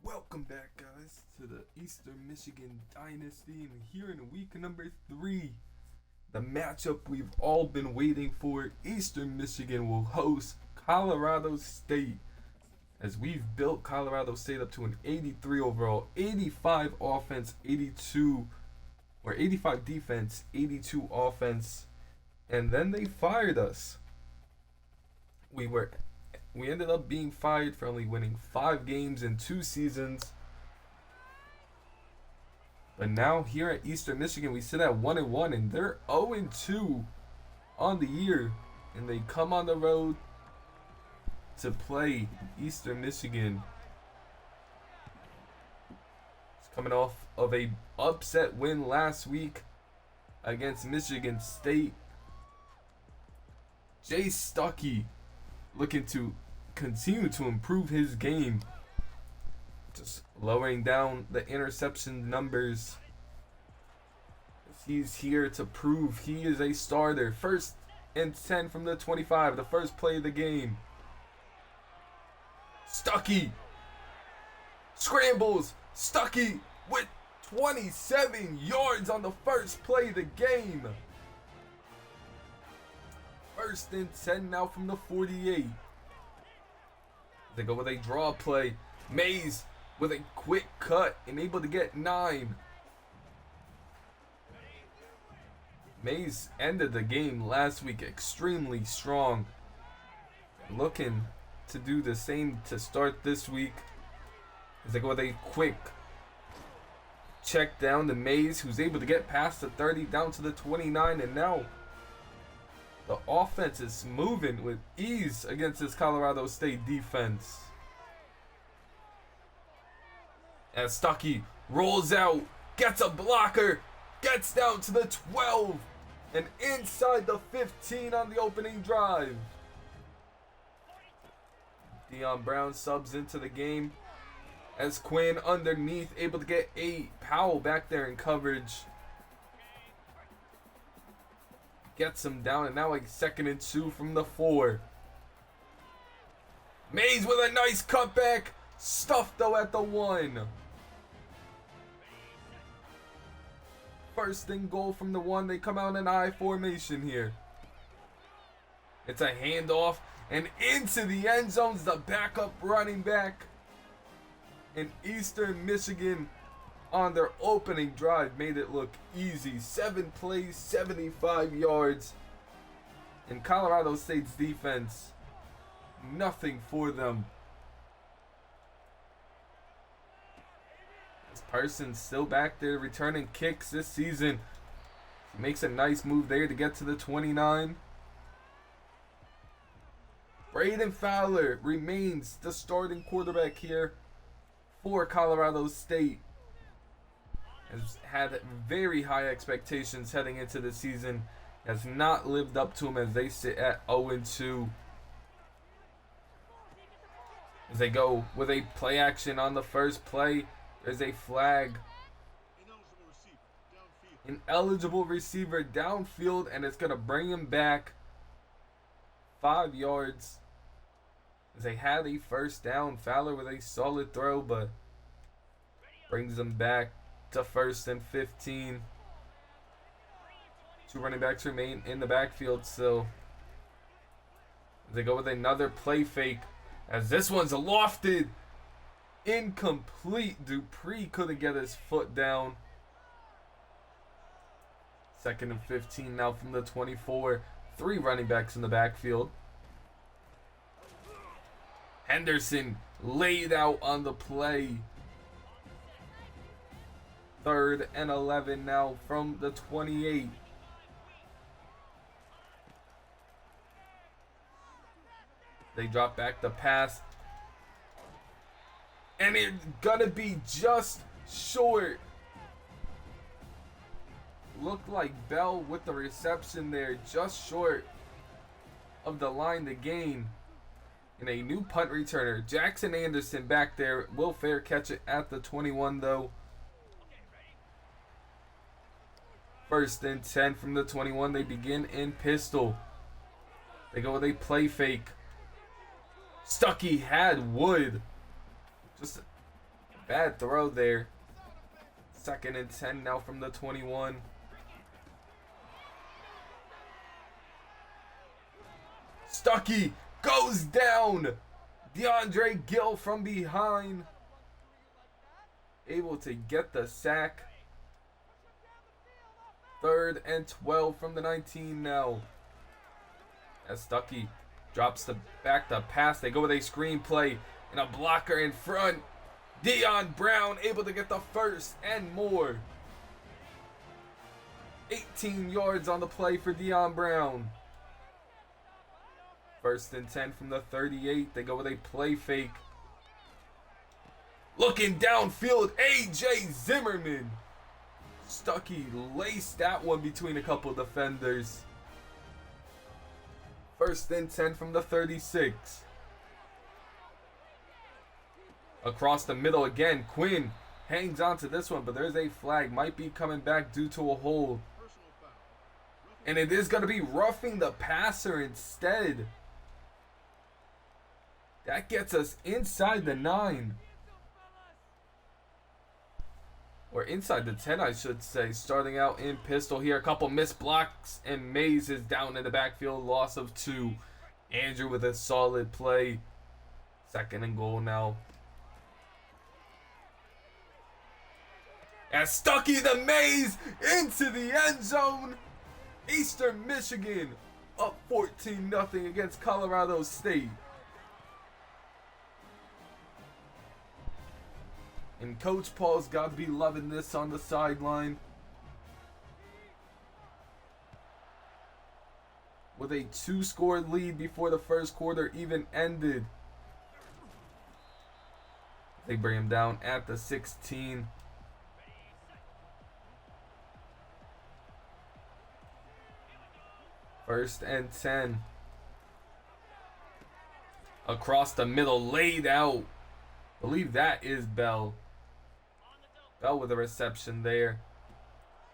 Welcome back, guys, to the Eastern Michigan dynasty, and here in week number 3, the matchup we've all been waiting for. Eastern Michigan will host Colorado State, as we've built Colorado State up to an 83 overall, 85 offense, 85 defense, 82 offense, and then they fired us. We ended up being fired for only winning 5 games in 2 seasons. But now here at Eastern Michigan, we sit at 1-1, and they're 0-2 on the year. And they come on the road to play Eastern Michigan. It's coming off of a upset win last week against Michigan State. Jay Stuckey looking to continue to improve his game, just lowering down the interception numbers. He's here to prove he is a starter. 1st and 10 from the 25, the first play of the game. Stuckey scrambles. Stuckey with 27 yards on the first play of the game. 1st and 10 now from the 48. They go with a draw play. Mays with a quick cut and able to get 9. Mays ended the game last week extremely strong. Looking to do the same to start this week, as they go with a quick check down to Mays, who's able to get past the 30 down to the 29, and now the offense is moving with ease against this Colorado State defense. As Stuckey rolls out, gets a blocker, gets down to the 12, and inside the 15 on the opening drive. Deion Brown subs into the game as Quinn underneath, able to get 8. Powell back there in coverage gets him down, and now 2nd and 2 from the 4. Mays with a nice cutback, stuffed though at the 1. 1st and goal from the 1. They come out in I formation here. It's a handoff and into the end zones. The backup running back in Eastern Michigan on their opening drive made it look easy. 7 plays, 75 yards. And Colorado State's defense, nothing for them. This person's still back there returning kicks this season. He makes a nice move there to get to the 29. Braden Fowler remains the starting quarterback here for Colorado State. Has had very high expectations heading into the season. Has not lived up to them as they sit at 0-2. As they go with a play action on the first play, there's a flag. Ineligible receiver downfield, and it's going to bring him back 5 yards. As they had a 1st down. Fowler with a solid throw, but brings them back to 1st and 15. 2 running backs remain in the backfield still. They go with another play fake, as this one's lofted. Incomplete. Dupree couldn't get his foot down. 2nd and 15 now from the 24. 3 running backs in the backfield. Henderson laid out on the play. 3rd and 11 now from the 28. They drop back the pass, and it's gonna be just short. Looked like Bell with the reception there, just short of the line to gain. And a new punt returner, Jackson Anderson, back there, will fair catch it at the 21 though. 1st and 10 from the 21. They begin in pistol. They go with a play fake. Stuckey had Wood. Just Bad throw there. 2nd and 10 now from the 21. Stuckey goes down. DeAndre Gill from behind. Able to get the sack. 3rd and 12 from the 19 now. As Stuckey drops back the pass. They go with a screen play and a blocker in front. Dion Brown able to get the first and more. 18 yards on the play for Dion Brown. 1st and 10 from the 38. They go with a play fake. Looking downfield, A.J. Zimmerman. Stuckey laced that one between a couple defenders. 1st and 10 from the 36. Across the middle again. Quinn hangs on to this one, but there's a flag. Might be coming back due to a hold. And it is going to be roughing the passer instead. That gets us inside the 9. Or inside the 10, I should say. Starting out in pistol here. A couple missed blocks, and Mays is down in the backfield. Loss of 2. Andrew with a solid play. 2nd and goal now. As Stuckey the Mays into the end zone. Eastern Michigan up 14-0 against Colorado State. And Coach Paul's got to be loving this on the sideline. With a 2-score lead before the first quarter even ended. They bring him down at the 16. First and 10. Across the middle, laid out. I believe that is Bell. Bell with a reception there.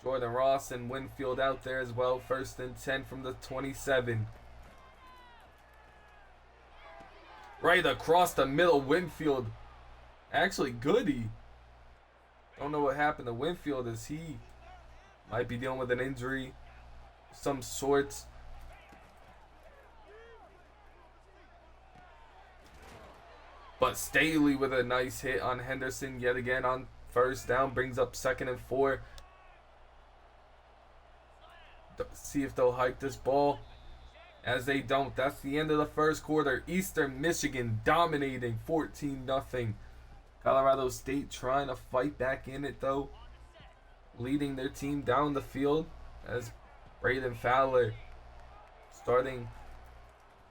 Jordan Ross and Winfield out there as well. 1st and 10 from the 27. Right across the middle, Winfield. Actually, Goody. Don't know what happened to Winfield, as he might be dealing with an injury of some sorts. But Staley with a nice hit on Henderson yet again on 1st down. Brings up 2nd and 4. See if they'll hike this ball. As they don't. That's the end of the first quarter. Eastern Michigan dominating 14-0. Colorado State trying to fight back in it though. Leading their team down the field. As Braden Fowler starting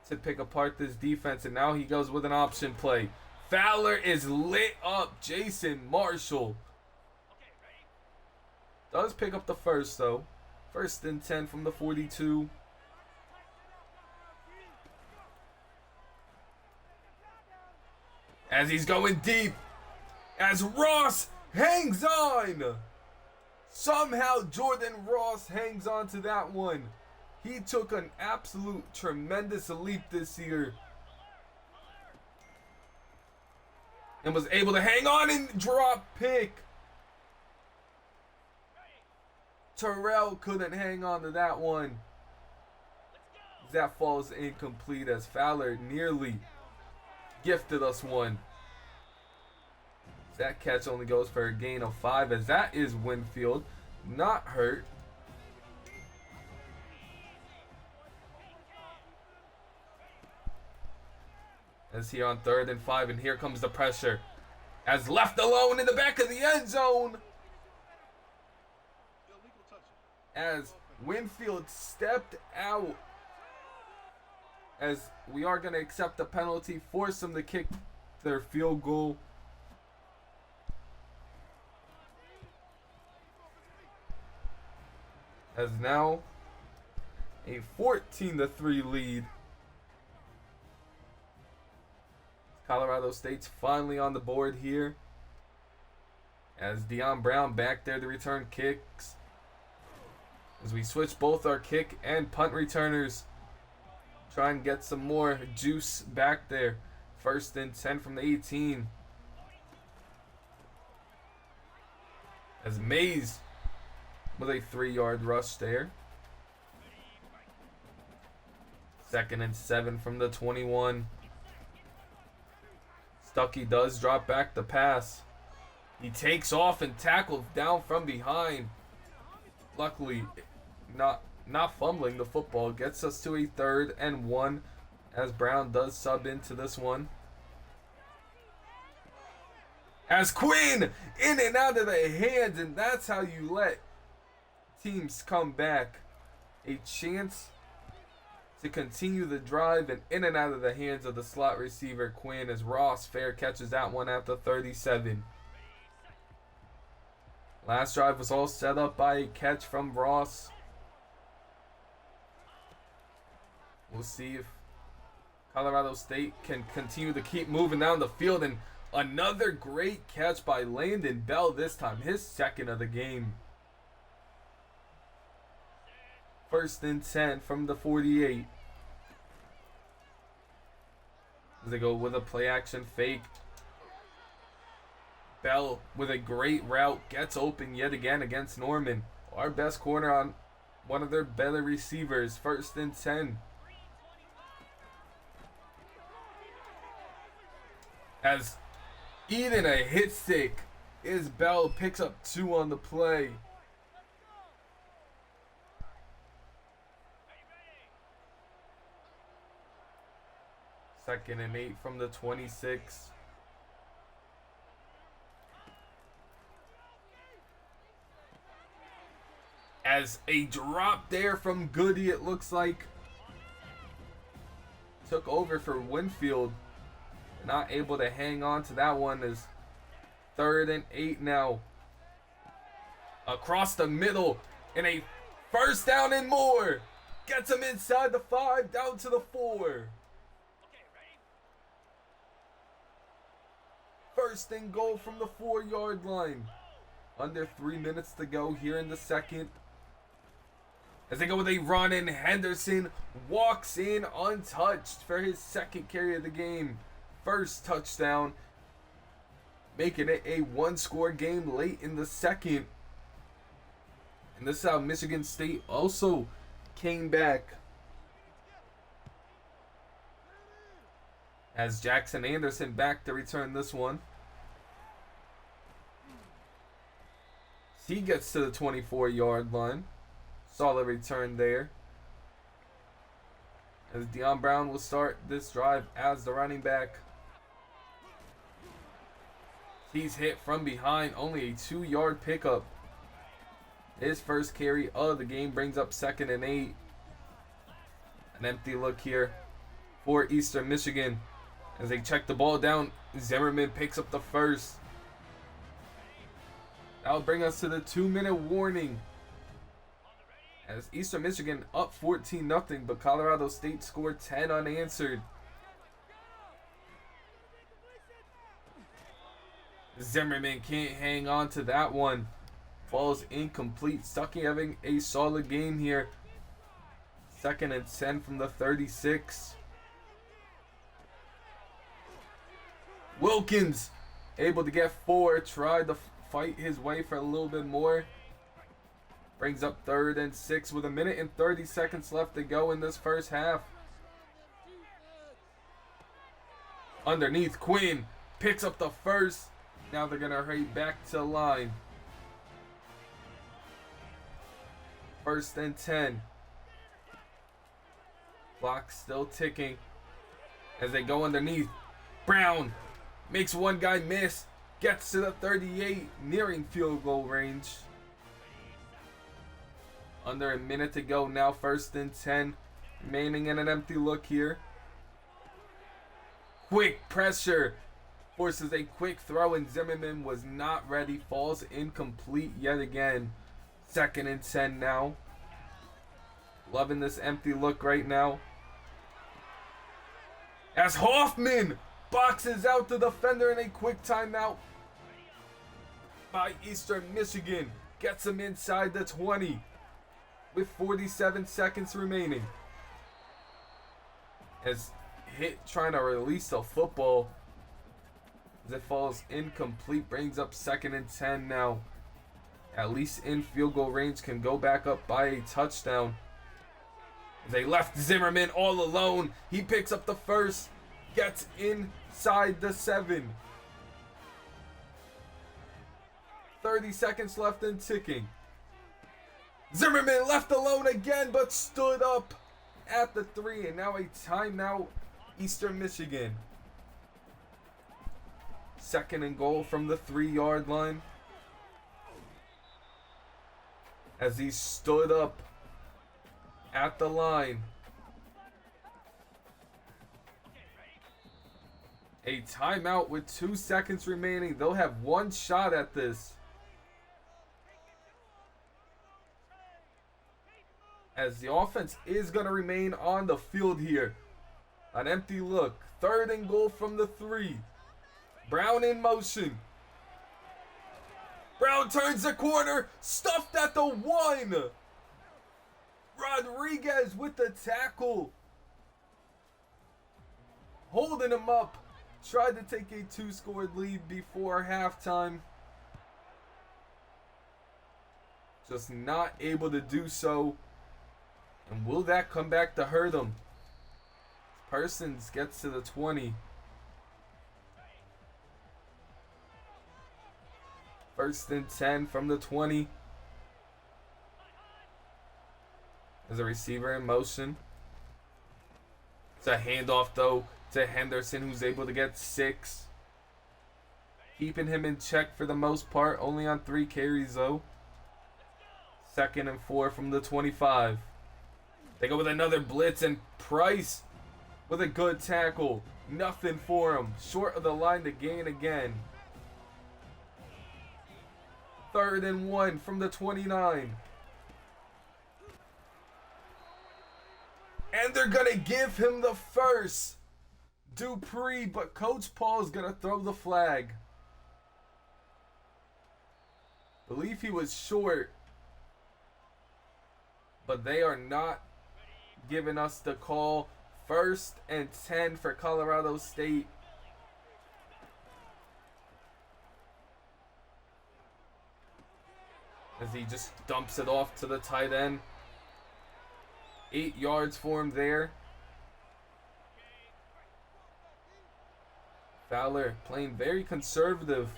to pick apart this defense, and now he goes with an option play. Fowler is lit up. Jason Marshall does pick up the first though. 1st and 10 from the 42. As he's going deep, as Ross hangs on. Somehow Jordan Ross hangs on to that one. He took an absolute tremendous leap this year. And was able to hang on and drop pick. Terrell couldn't hang on to that one. That falls incomplete as Fowler nearly gifted us one. That catch only goes for a gain of 5, as that is Winfield. Not hurt. As here on 3rd and 5, and here comes the pressure. As left alone in the back of the end zone. As Winfield stepped out. As we are going to accept the penalty, force them to kick their field goal. As now a 14-3 lead. Colorado State's finally on the board here. As Dion Brown back there to return kicks. As we switch both our kick and punt returners. Try and get some more juice back there. 1st and 10 from the 18. As Mays with a 3-yard rush there. 2nd and 7 from the 21. Stuckey does drop back the pass. He takes off and tackles down from behind. Luckily, not fumbling the football. Gets us to a 3rd and 1 as Brown does sub into this one. As Quinn in and out of the hands, and that's how you let teams come back. A chance to continue the drive, and in and out of the hands of the slot receiver Quinn as Ross fair catches that one at the 37. Last drive was all set up by a catch from Ross. We'll see if Colorado State can continue to keep moving down the field, and another great catch by Landon Bell this time, his 2nd of the game. 1st and 10 from the 48. As they go with a play action fake. Bell with a great route gets open yet again against Norman. Our best corner on one of their better receivers. 1st and 10. As Eden a hit stick, is Bell picks up 2 on the play. Second and 8 from the 26. As a drop there from Goody, it looks like. Took over for Winfield. Not able to hang on to that one. Is 3rd and 8 now. Across the middle in a 1st down and more. Gets him inside the 5, down to the 4. 1st and goal from the 4-yard line. Under 3 minutes to go here in the 2nd. As they go with a run, and Henderson walks in untouched for his 2nd carry of the game. 1st touchdown, making it a 1-score game late in the 2nd. And this is how Michigan State also came back. As Jackson Anderson back to return this one. He gets to the 24-yard line. Solid return there. As Deion Brown will start this drive as the running back. He's hit from behind, only a 2-yard pickup. His 1st carry of the game brings up 2nd and 8. An empty look here for Eastern Michigan. As they check the ball down, Zimmerman picks up the 1st. That'll bring us to the 2-minute warning. As Eastern Michigan up 14-0, but Colorado State scored 10 unanswered. Zimmerman can't hang on to that one. Falls incomplete. Stuckey having a solid game here. 2nd and 10 from the 36. Wilkins able to get 4. Tried to fight his way for a little bit more. Brings up 3rd and 6 with 1 minute and 30 seconds left to go in this 1st half. Underneath, Quinn picks up the 1st. Now they're going to hurry back to the line. 1st and 10. Clock still ticking as they go underneath. Brown makes one guy miss. Gets to the 38, nearing field goal range. Under a minute to go now, 1st and 10. Remaining in an empty look here. Quick pressure. Forces a quick throw, and Zimmerman was not ready. Falls incomplete yet again. 2nd and 10 now. Loving this empty look right now. As Hoffman boxes out the defender in a quick timeout by Eastern Michigan. Gets him inside the 20 with 47 seconds remaining. As hit trying to release the football. As it falls incomplete, brings up 2nd and 10 now. at least in field goal range, can go back up by a touchdown. They left Zimmerman all alone. He picks up the first, gets inside the 7. 30 seconds left and ticking. Zimmerman left alone again, but stood up at the 3, and now a timeout, Eastern Michigan. 2nd and goal from the 3-yard line. As he stood up at the line. A timeout with 2 seconds remaining. They'll have one shot at this. As the offense is going to remain on the field here. An empty look. 3rd and goal from the 3. Brown in motion. Brown turns the corner. Stuffed at the 1. Rodriguez with the tackle. Holding him up. Tried to take a 2-score lead before halftime. Just not able to do so. And will that come back to hurt him? Parsons gets to the 20. 1st and 10 from the 20. There's a receiver in motion. It's a handoff though to Henderson, who's able to get 6. Keeping him in check for the most part, only on 3 carries though. 2nd and 4 from the 25. They go with another blitz, and Price with a good tackle. Nothing for him. Short of the line to gain again. 3rd and 1 from the 29. And they're going to give him the first. Dupree, but Coach Paul's going to throw the flag. Believe he was short. But they are not giving us the call. 1st and 10 for Colorado State. As he just dumps it off to the tight end. 8 yards for him there. Fowler playing very conservative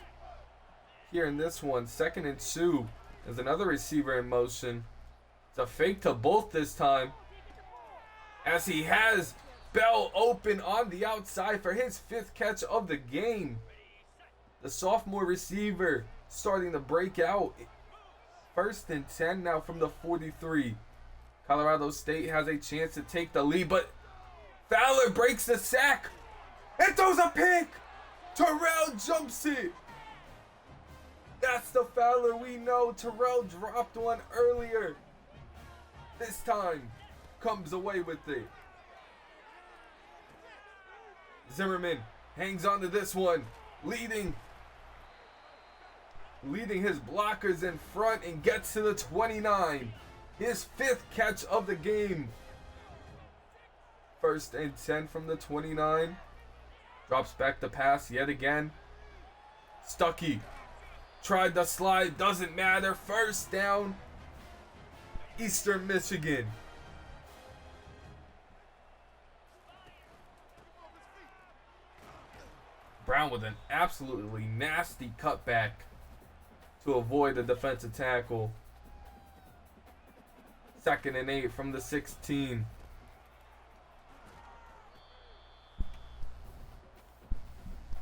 here in this one. 2nd and 2. There's another receiver in motion. It's a fake to both this time. As he has Bell open on the outside for his 5th catch of the game. The sophomore receiver starting to break out. 1st and 10 now from the 43. Colorado State has a chance to take the lead, but Fowler breaks the sack and throws a pick. Terrell jumps it. That's the Fowler we know. Terrell dropped one earlier. This time comes away with it. Zimmerman hangs on to this one, leading his blockers in front, and gets to the 29. His 5th catch of the game. 1st and 10 from the 29. Drops back the pass yet again. Stuckey tried the slide, doesn't matter. 1st down, Eastern Michigan. Brown with an absolutely nasty cutback to avoid the defensive tackle. 2nd and 8 from the 16.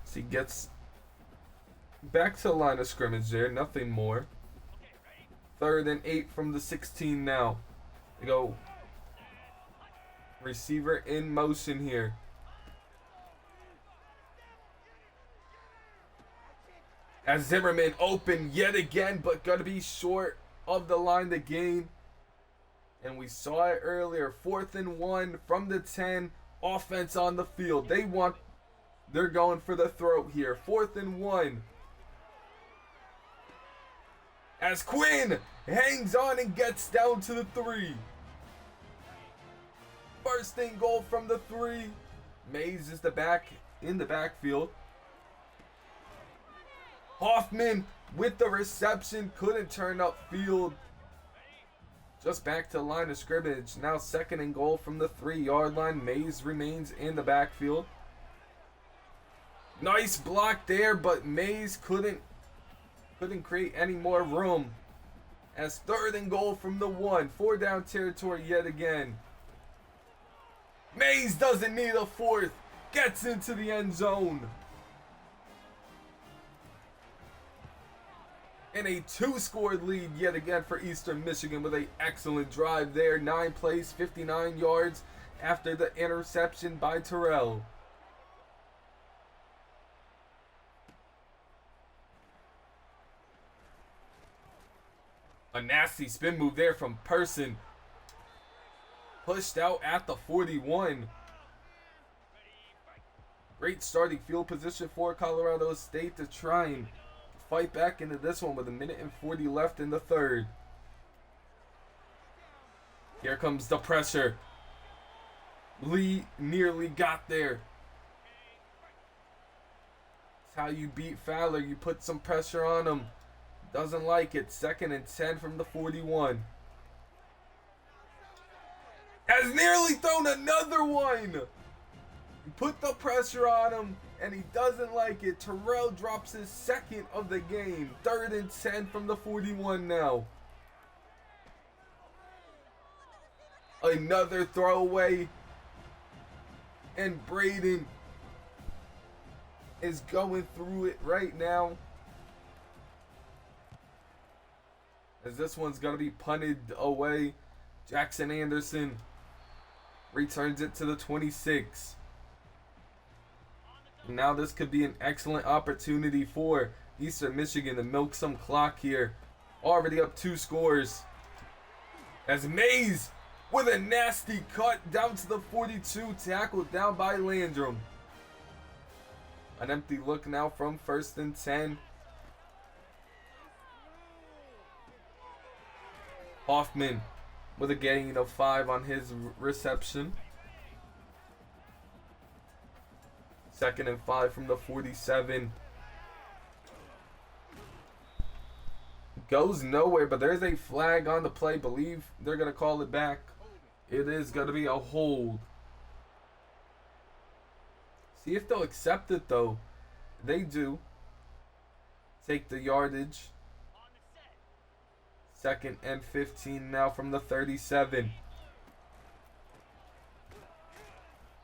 So he gets back to the line of scrimmage there, nothing more. 3rd and 8 from the 16 now. They go receiver in motion here. As Zimmerman open yet again, but gonna be short of the line to gain. And we saw it earlier. 4th and 1 from the 10. Offense on the field. They're going for the throat here. 4th and 1. As Quinn hangs on and gets down to the 3. 1st and goal from the 3. Mays is in the backfield. Hoffman with the reception, couldn't turn upfield. Just back to the line of scrimmage. Now 2nd and goal from the 3-yard line. Mays remains in the backfield. Nice block there, but Mays couldn't create any more room. As 3rd and goal from the 1. 4 down territory yet again. Mays doesn't need a 4th. Gets into the end zone. And a 2-score lead yet again for Eastern Michigan with an excellent drive there. 9 plays, 59 yards after the interception by Terrell. A nasty spin move there from Person. Pushed out at the 41. Great starting field position for Colorado State to try and fight back into this one with 1:40 left in the 3rd. Here comes the pressure. Lee nearly got there. It's how you beat Fowler. You put some pressure on him. Doesn't like it. 2nd and 10 from the 41. Has nearly thrown another one. You put the pressure on him, and he doesn't like it. Terrell drops his 2nd of the game. 3rd and 10 from the 41 now. Another throwaway. And Braden is going through it right now. As this one's going to be punted away. Jackson Anderson returns it to the 26. Now this could be an excellent opportunity for Eastern Michigan to milk some clock here. Already up 2 scores. As Mays with a nasty cut down to the 42, tackled down by Landrum. An empty look now from 1st and 10. Hoffman with a gain of 5 on his reception. 2nd and 5 from the 47. Goes nowhere, but there's a flag on the play. Believe they're going to call it back. It is going to be a hold. See if they'll accept it, though. They do. Take the yardage. 2nd and 15 now from the 37.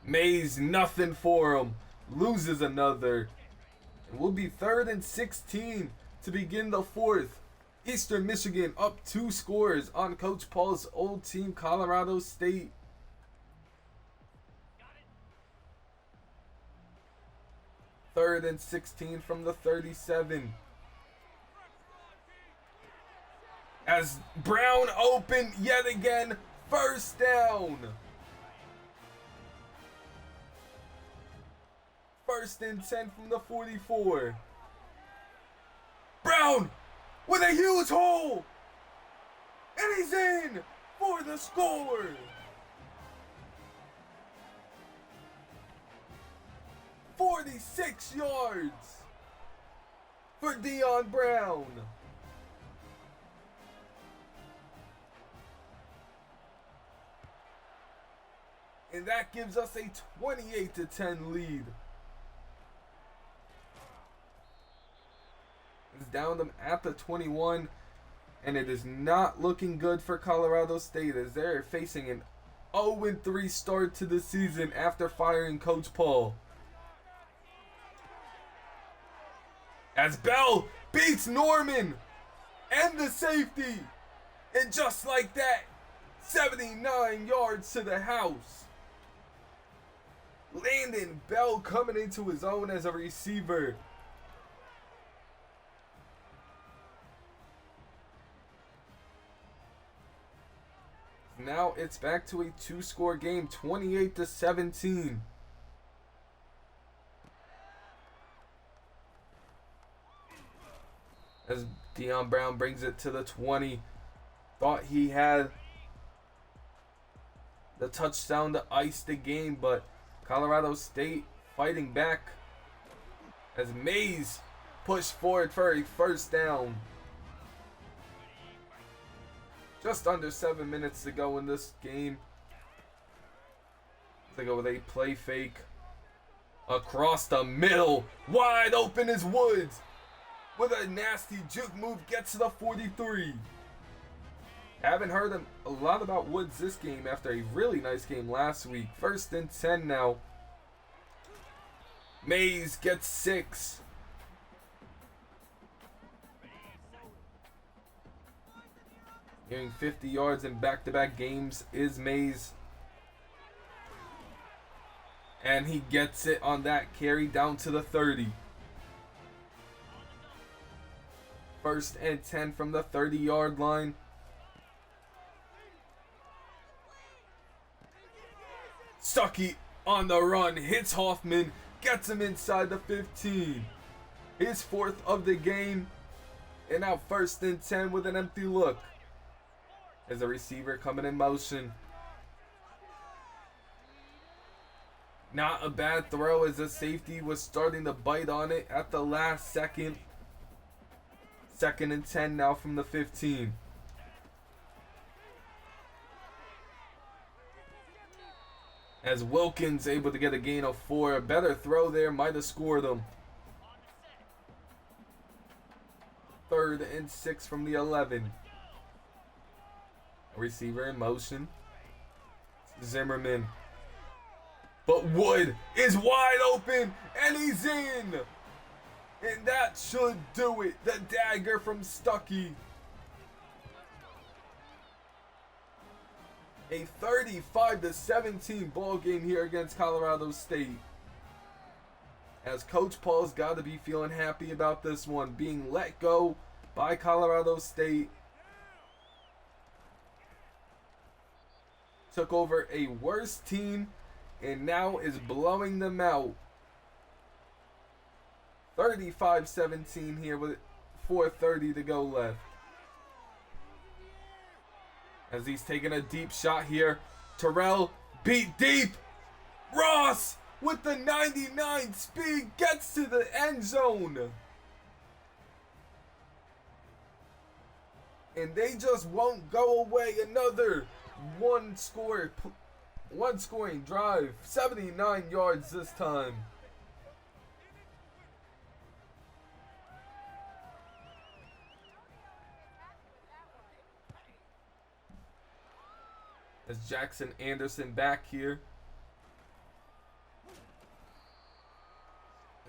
Mays, nothing for him. Loses another. It will be 3rd and 16 to begin the 4th. Eastern Michigan up 2 scores on Coach Paul's old team, Colorado State. Third and 16 from the 37. As Brown open yet again, 1st down. 1st and 10 from the 44. Brown with a huge hole. And he's in for the score. "46 yards for Dion Brown. And that gives us a 28-10 lead. It's down them at the 21, and it is not looking good for Colorado State as they're facing an 0-3 start to the season after firing Coach Paul. As Bell beats Norman and the safety, and just like that, 79 yards to the house. Landon Bell coming into his own as a receiver. Now it's back to a 2-score game, 28-17. As Dion Brown brings it to the 20. Thought he had the touchdown to ice the game, but Colorado State fighting back as Mays push forward for a first down. Just under 7 minutes to go in this game. They go with a play fake. Across the middle. Wide open is Woods. With a nasty juke move, gets to the 43. Haven't heard a lot about Woods this game after a really nice game last week. 1st and 10 now. Mays gets 6. Nearing 50 yards in back-to-back games is Mays. And he gets it on that carry down to the 30. 1st and 10 from the 30-yard line. Stuckey on the run, hits Hoffman, gets him inside the 15. His 4th of the game. And now 1st and 10 with an empty look. As a receiver coming in motion. Not a bad throw as the safety was starting to bite on it at the last second. 2nd and 10 now from the 15. As Wilkins able to get a gain of 4. A better throw there might have scored him. 3rd and 6 from the 11. Receiver in motion. Zimmerman. But Wood is wide open and he's in. And that should do it. The dagger from Stuckey. A 35-17 ball game here against Colorado State. As Coach Paul's got to be feeling happy about this one. Being let go by Colorado State. Took over a worse team and now is blowing them out. 35-17 here with 4:30 to go left. As he's taking a deep shot here. Terrell beat deep. Ross with the 99 speed gets to the end zone. And they just won't go away. Another one scoring drive. 79 yards this time. As Jackson Anderson back here.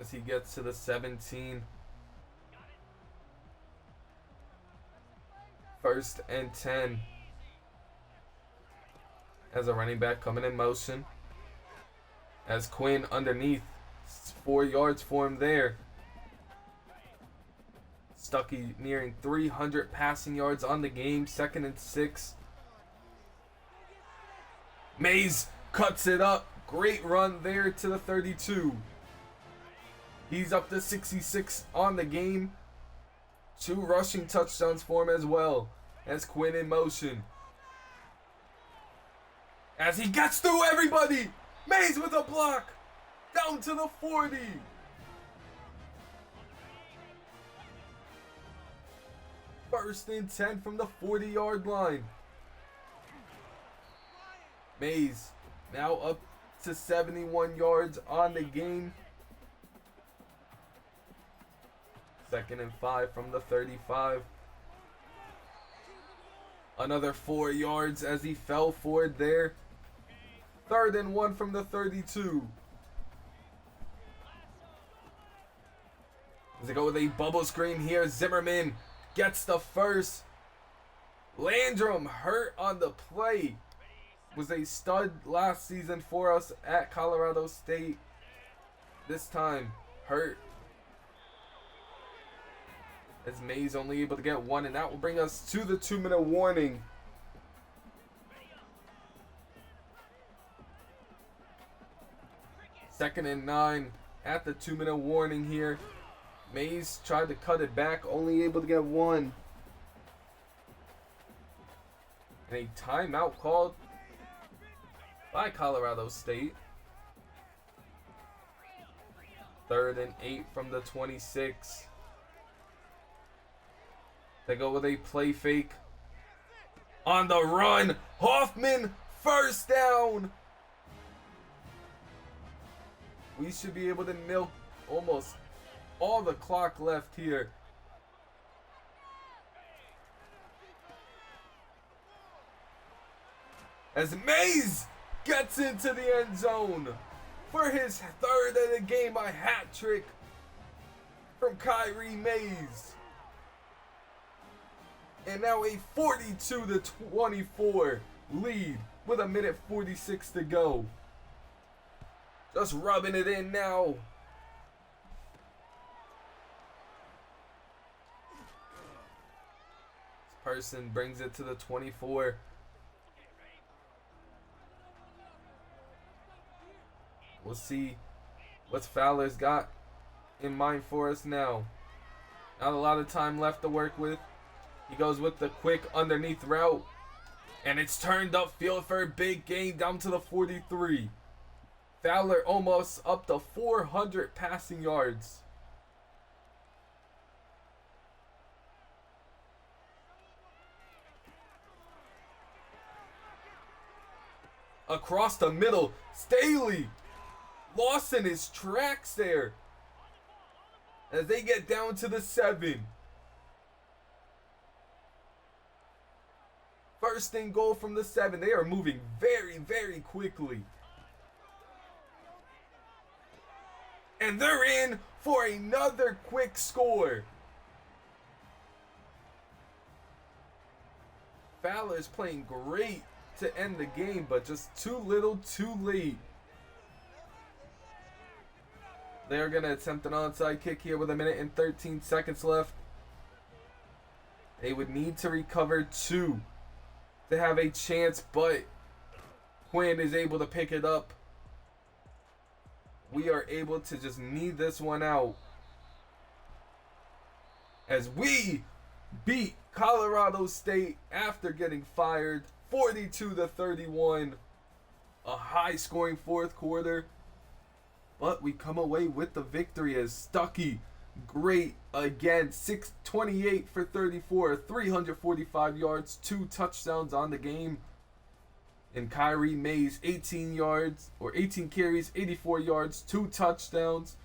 As he gets to the 17. 1st and 10. As a running back coming in motion. As Quinn underneath. 4 yards for him there. Stuckey nearing 300 passing yards on the game. 2nd and 6. Mays cuts it up. Great run there to the 32. He's up to 66 on the game. 2 rushing touchdowns for him as well. As Quinn in motion. As he gets through everybody. Mays with a block. Down to the 40. First and 10 from the 40-yard line. Mays now up to 71 yards on the game. 2nd and 5 from the 35. Another 4 yards as he fell forward there. 3rd and 1 from the 32. As they go with a bubble screen here, Zimmerman gets the first. Landrum hurt on the play. Was a stud last season for us at Colorado State. This time, hurt. As Mays only able to get 1, and that will bring us to the 2-minute warning. Second and 9 at the 2-minute warning here. Mays tried to cut it back, only able to get 1. And a timeout called by Colorado State. 3rd and 8 from the 26. They go with a play fake. On the run, Hoffman, first down. We should be able to milk almost all the clock left here. As Mays gets into the end zone for his third of the game, a hat trick from Kyrie Mays. And now a 42-24 lead with 1:46 to go. Just rubbing it in now. This person brings it to the 24. We'll see what Fowler's got in mind for us now. Not a lot of time left to work with. He goes with the quick underneath route. And it's turned upfield for a big gain down to the 43. Fowler almost up to 400 passing yards. Across the middle, Staley lost in his tracks there as they get down to the 7. First and goal from the 7. They are moving very, very quickly. And they're in for another quick score. Fowler's playing great to end the game, but just too little, too late. They're going to attempt an onside kick here with 1:13 left. They would need to recover 2 to have a chance, but Quinn is able to pick it up. We are able to just knead this one out as we beat Colorado State after getting fired 42-31. A high scoring fourth quarter. But we come away with the victory as Stuckey, great again, 628 for 34, 345 yards, 2 touchdowns on the game. And Kyrie Mays, 18 carries, 84 yards, 2 touchdowns.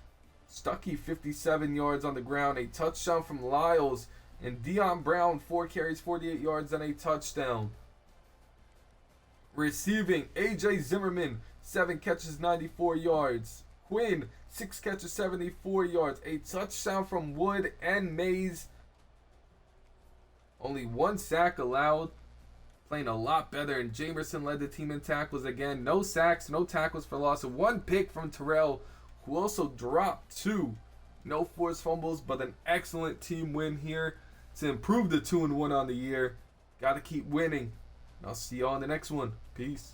Stuckey, 57 yards on the ground, a touchdown from Lyles. And Dion Brown, 4 carries, 48 yards, and a touchdown. Receiving, AJ Zimmerman, 7 catches, 94 yards. Quinn, 6 catches, 74 yards. A touchdown from Wood and Mays. Only 1 sack allowed. Playing a lot better. And Jamerson led the team in tackles again. No sacks, no tackles for loss. 1 pick from Terrell, who also dropped 2. No forced fumbles, but an excellent team win here to improve the 2-1 on the year. Got to keep winning. I'll see you all in the next one. Peace.